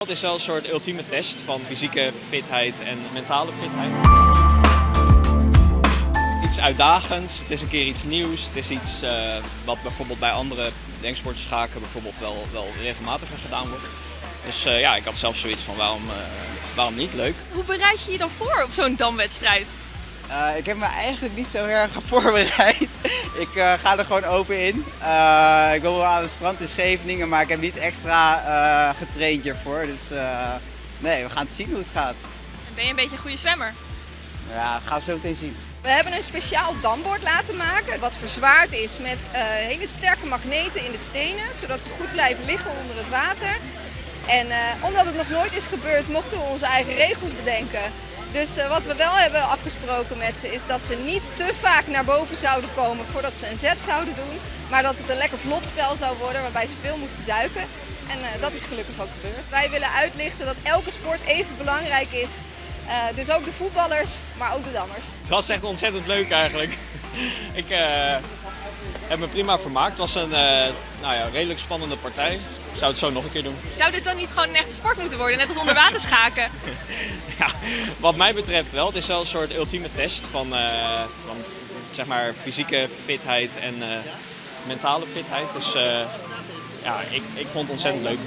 Het is wel een soort ultieme test van fysieke fitheid en mentale fitheid. Iets uitdagends, het is een keer iets nieuws. Het is iets wat bijvoorbeeld bij andere denksporten, schaken bijvoorbeeld wel regelmatiger gedaan wordt. Dus ja, ik had zelf zoiets van waarom niet, leuk. Hoe bereid je je dan voor op zo'n damwedstrijd? Ik heb me eigenlijk niet zo erg voorbereid. Ik ga er gewoon open in. Ik wil wel aan het strand in Scheveningen, maar ik heb niet extra getraind hiervoor. Dus nee, we gaan het zien hoe het gaat. En ben je een beetje een goede zwemmer? Ja, dat gaan we zo meteen zien. We hebben een speciaal dambord laten maken wat verzwaard is met hele sterke magneten in de stenen, zodat ze goed blijven liggen onder het water. En omdat het nog nooit is gebeurd, mochten we onze eigen regels bedenken. Dus wat we wel hebben afgesproken met ze is dat ze niet te vaak naar boven zouden komen voordat ze een zet zouden doen. Maar dat het een lekker vlot spel zou worden waarbij ze veel moesten duiken. En dat is gelukkig ook gebeurd. Wij willen uitlichten dat elke sport even belangrijk is. Dus ook de voetballers, maar ook de dammers. Het was echt ontzettend leuk eigenlijk. Ik heb me prima vermaakt. Het was een redelijk spannende partij. Ik zou het zo nog een keer doen. Zou dit dan niet gewoon een echte sport moeten worden, net als onderwaterschaken? Ja, wat mij betreft wel. Het is wel een soort ultieme test van zeg maar fysieke fitheid en mentale fitheid. Dus ja, ik vond het ontzettend leuk.